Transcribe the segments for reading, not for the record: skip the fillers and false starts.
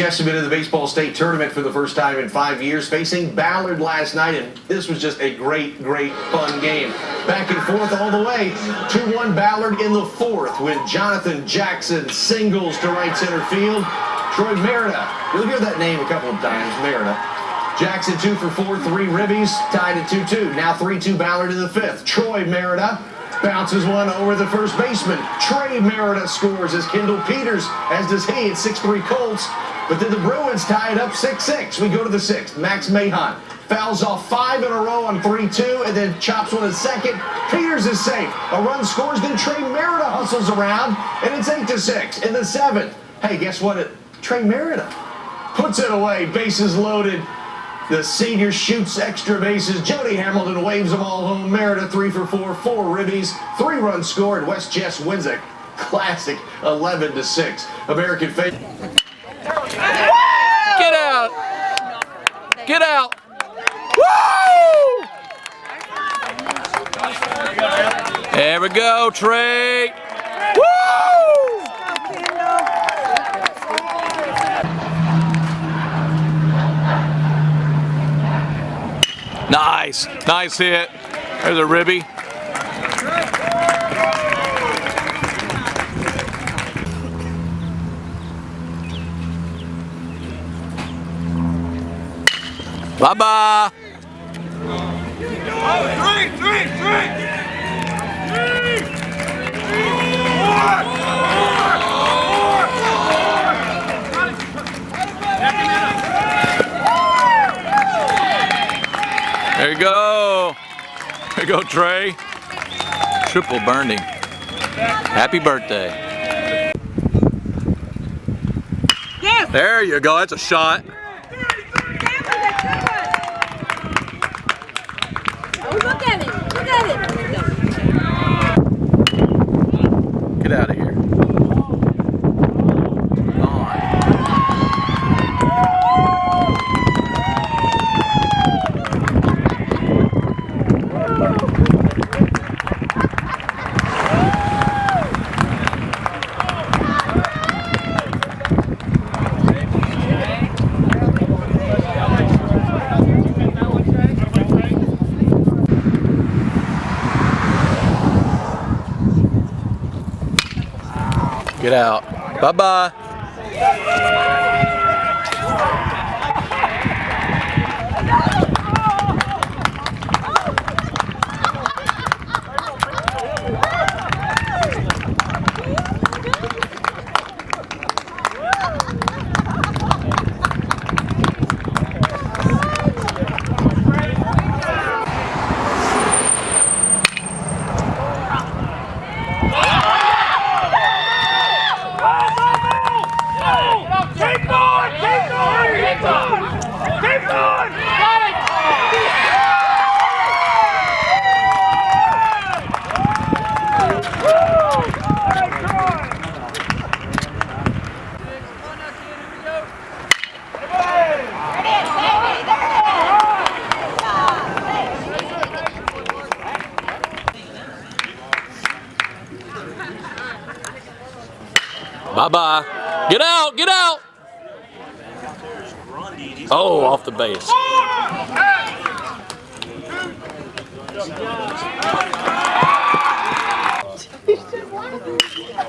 Jessamine in the baseball state tournament for the first time in 5 years, facing Ballard last night, and this was just a great fun game. Back and forth all the way. 2-1 Ballard in the fourth when Jonathan Jackson singles to right center field. Troy Merida, you'll hear that name a couple of times, Merida. Jackson 2 for 4, 3 ribbies, tied at 2-2. Now 3-2 Ballard in the fifth. Troy Merida bounces one over the first baseman. Trey Merida scores as Kendall Peters, as does he at 6-3 Colts. But then the Bruins tie it up 6-6. We go to the sixth. Max Mahon fouls off 5 in a row on 3-2 and then chops one at second. Peters is safe. A run scores, then Trey Merida hustles around, and it's 8-6. In the seventh, hey, guess what? Trey Merida puts it away. Bases loaded. The senior shoots extra bases. Jody Hamilton waves them all home. Merida 3 for 4, 4 ribbies, 3 runs scored. West Jess wins a classic 11-6. American favorite. Get out! Get out! Woo! There we go, Trey. Woo! Nice hit. There's a ribby. Bye-bye. 3. There you go. There you go, Trey. Triple burned him. Happy birthday. There you go. That's a shot. Look at him. Look at him. Get out of here. Get out. Bye-bye. Bye-bye. Get out, get out. Oh, off the base.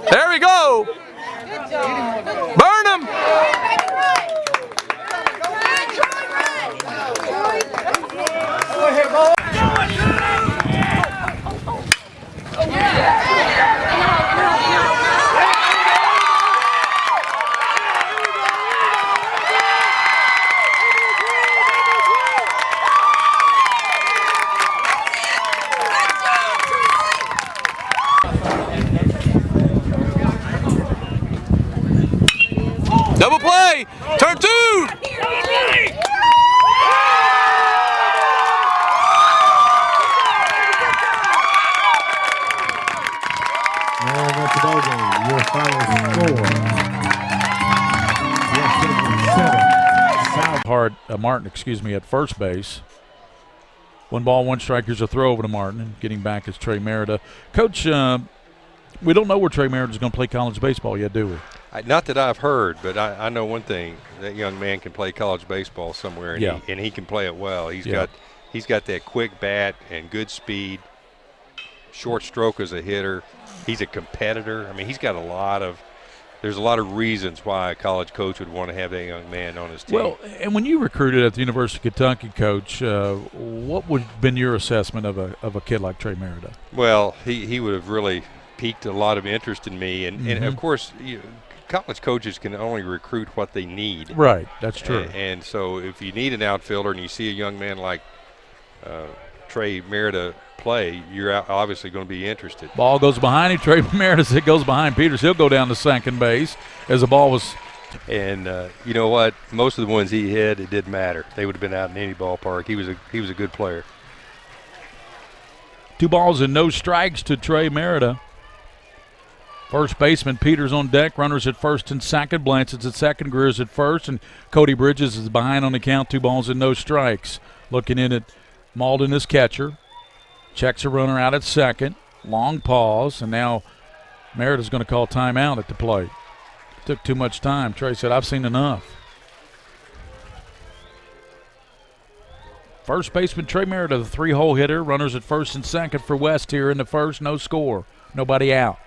There we go. Burn him. Double play! Turn 2! And that's the ball game. Your final score. Martin, at first base. 1 ball, 1 strike. Here's a throw over to Martin, and getting back is Trey Merida. Coach We don't know where Trey Merida is going to play college baseball yet, do we? Not that I've heard, but I know one thing: that young man can play college baseball somewhere, and he can play it well. He's got that quick bat and good speed, short stroke as a hitter. He's a competitor. I mean, he's got there's a lot of reasons why a college coach would want to have that young man on his team. Well, and when you recruited at the University of Kentucky, Coach, what would have been your assessment of a kid like Trey Merida? Well, he would have really piqued a lot of interest in me, and of course, college coaches can only recruit what they need. Right, that's true. And so if you need an outfielder and you see a young man like Trey Merida play, you're obviously going to be interested. Ball goes behind him. Trey Merida, it goes behind Peters. He'll go down to second base as the ball was. And you know what? Most of the ones he hit, it didn't matter. They would have been out in any ballpark. He was a good player. 2 balls and no strikes to Trey Merida. First baseman Peters on deck. Runners at first and second. Blanchett's at second. Greer's at first. And Cody Bridges is behind on the count. 2 balls and no strikes. Looking in at Malden as catcher. Checks a runner out at second. Long pause. And now Merida's going to call timeout at the plate. Took too much time. Trey said, I've seen enough. First baseman Trey Merida, the 3-hole hitter. Runners at first and second for West here in the first. No score. Nobody out.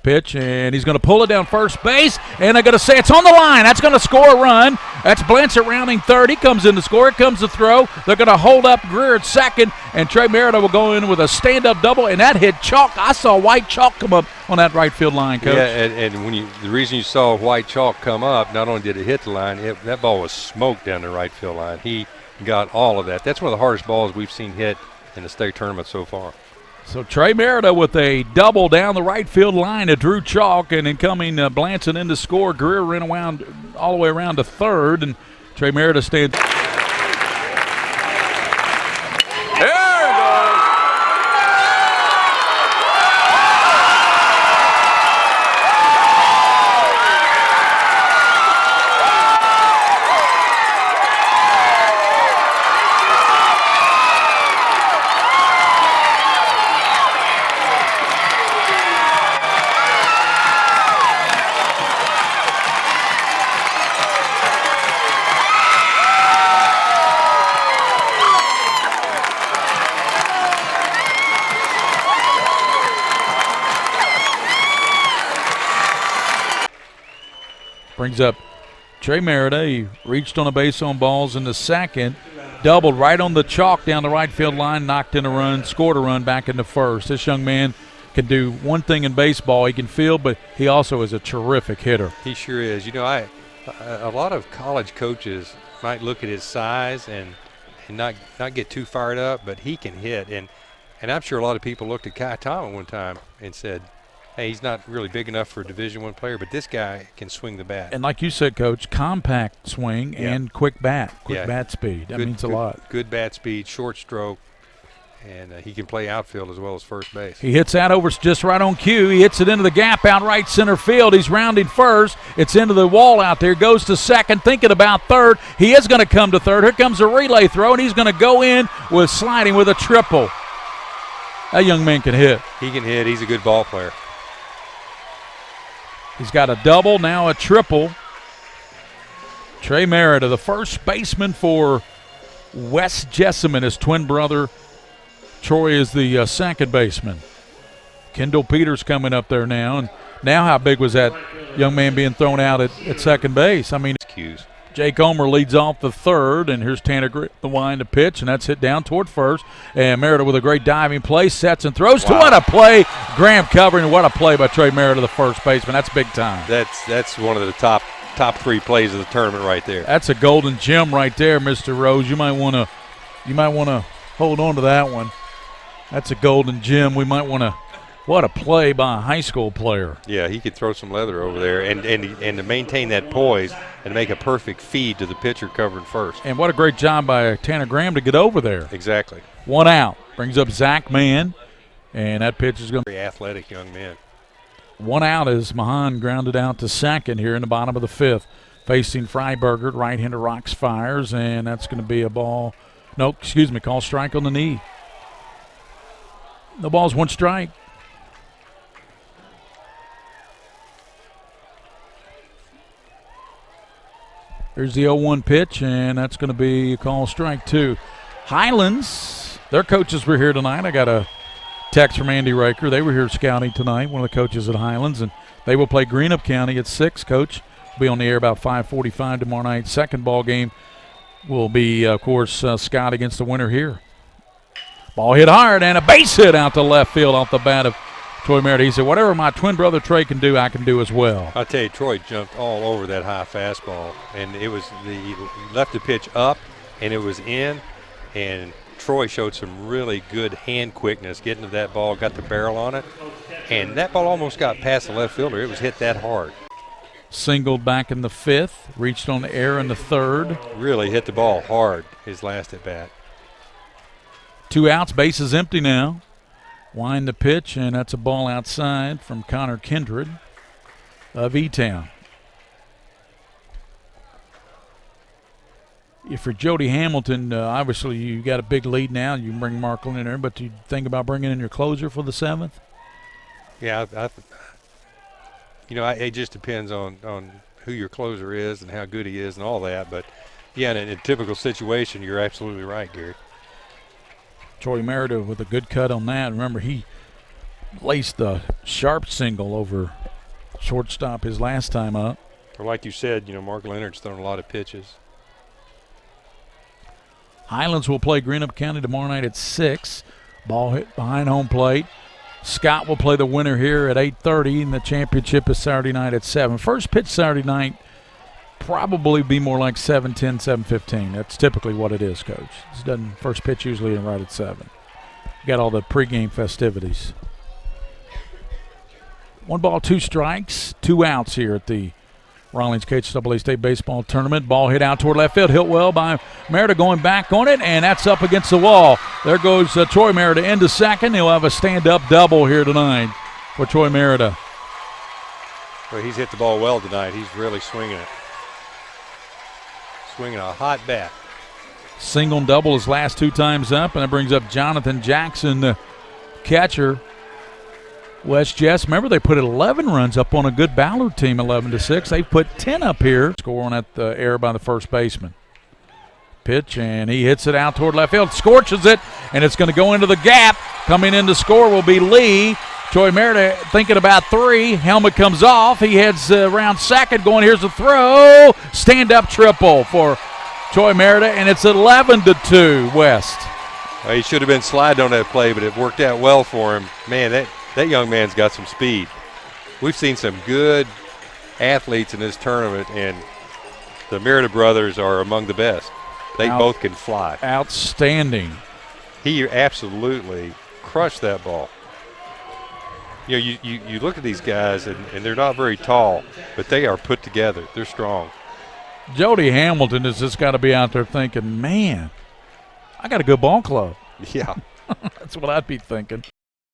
Pitch, and he's going to pull it down first base, and they're going to say it's on the line. That's going to score a run. That's Blanchett rounding third. He comes in to score. Here comes the throw. They're going to hold up Greer at second, and Trey Merida will go in with a stand-up double, and that hit chalk. I saw white chalk come up on that right field line, Coach. Yeah, and when the reason you saw white chalk come up, not only did it hit the line, that ball was smoked down the right field line. He got all of that. That's one of the hardest balls we've seen hit in the state tournament so far. So Trey Merida with a double down the right field line to Drew Chalk, and incoming Blanchett in to score. Greer ran around all the way around to third, and Trey Merida stands. Brings up Trey Merida. He reached on a base on balls in the second. Doubled right on the chalk down the right field line. Knocked in a run. Scored a run back into first. This young man can do one thing in baseball. He can field, but he also is a terrific hitter. He sure is. You know, a lot of college coaches might look at his size and not get too fired up, but he can hit. And I'm sure a lot of people looked at Kai Tom one time and said, hey, he's not really big enough for a Division I player, but this guy can swing the bat. And like you said, Coach, compact swing and quick bat speed. That means a lot. Good bat speed, short stroke, and he can play outfield as well as first base. He hits that over just right on cue. He hits it into the gap out right center field. He's rounding first. It's into the wall out there. Goes to second, thinking about third. He is going to come to third. Here comes a relay throw, and he's going to go in with sliding with a triple. That young man can hit. He can hit. He's a good ball player. He's got a double, now a triple. Trey Merida, the first baseman for West Jessamine. His twin brother, Troy, is the second baseman. Kendall Peters coming up there now. And now how big was that young man being thrown out at second base? I mean, Jake Omer leads off the third, and here's Tanner the wind to pitch, and that's hit down toward first. And Merida with a great diving play, sets and throws. Wow. What a play. Graham covering, what a play by Trey Merida, the first baseman. That's big time. That's one of the top 3 plays of the tournament right there. That's a golden gem right there, Mr. Rose. You might want to hold on to that one. That's a golden gem. We might want to. What a play by a high school player. Yeah, he could throw some leather over there and to maintain that poise and make a perfect feed to the pitcher covering first. And what a great job by Tanner Graham to get over there. Exactly. 1 out. Brings up Zach Mann, and that pitch is going to be very athletic young man. 1 out as Mahan grounded out to second here in the bottom of the 5th. Facing Freiberger, right-hander rocks fires, and that's going to be a ball. No, excuse me, call strike on the knee. The ball's 1 strike. Here's the 0-1 pitch, and that's going to be a call strike 2. Highlands, their coaches were here tonight. I got a text from Andy Raker. They were here scouting tonight, one of the coaches at Highlands, and they will play Greenup County at 6. Coach will be on the air about 5:45 tomorrow night. Second ball game will be, of course, Scott against the winner here. Ball hit hard, and a base hit out to left field off the bat of Troy Merida. He said, whatever my twin brother Trey can do, I can do as well. I tell you, Troy jumped all over that high fastball, and he left the pitch up, and it was in, and Troy showed some really good hand quickness getting to that ball, got the barrel on it, and that ball almost got past the left fielder. It was hit that hard. Singled back in the 5th, reached on the air in the 3rd. Really hit the ball hard his last at bat. 2 outs, bases empty now. Wind the pitch, and that's a ball outside from Connor Kindred of E-Town. If you're Jody Hamilton, obviously you got a big lead now. You can bring Markland in there, but do you think about bringing in your closer for the 7th? Yeah, it just depends on who your closer is and how good he is and all that. But, yeah, in a typical situation, you're absolutely right, Gary. Troy Merida with a good cut on that. Remember, he laced a sharp single over shortstop his last time up. Or like you said, Mark Leonard's thrown a lot of pitches. Highlands will play Greenup County tomorrow night at 6. Ball hit behind home plate. Scott will play the winner here at 8:30, and the championship is Saturday night at 7. First pitch Saturday night probably be more like 7:10, 7:15. That's typically what it is, Coach. This doesn't first pitch usually right at 7. Got all the pregame festivities. 1 ball, 2 strikes, 2 outs here at the Rawlings KHSAA State Baseball Tournament. Ball hit out toward left field, hit well by Merida, going back on it, and that's up against the wall. There goes Troy Merida into second. He'll have a stand-up double here tonight for Troy Merida. Well, he's hit the ball well tonight. He's really swinging it. Swinging a hot bat. Single and double his last 2 times up, and that brings up Jonathan Jackson, the catcher. West Jess, remember they put 11 runs up on a good Ballard team, 11-6. They put 10 up here. Scoring at the air by the first baseman. Pitch, and he hits it out toward left field, scorches it, and it's going to go into the gap. Coming in to score will be Lee. Troy Merida thinking about 3. Helmet comes off. He heads around second, going, here's the throw. Stand-up triple for Troy Merida, and it's 11-2 West. Well, he should have been sliding on that play, but it worked out well for him. Man, that young man's got some speed. We've seen some good athletes in this tournament, and the Merida brothers are among the best. They both can fly. Outstanding. He absolutely crushed that ball. You look at these guys, and they're not very tall, but they are put together. They're strong. Jody Hamilton has just got to be out there thinking, man, I got a good ball club. Yeah. That's what I'd be thinking.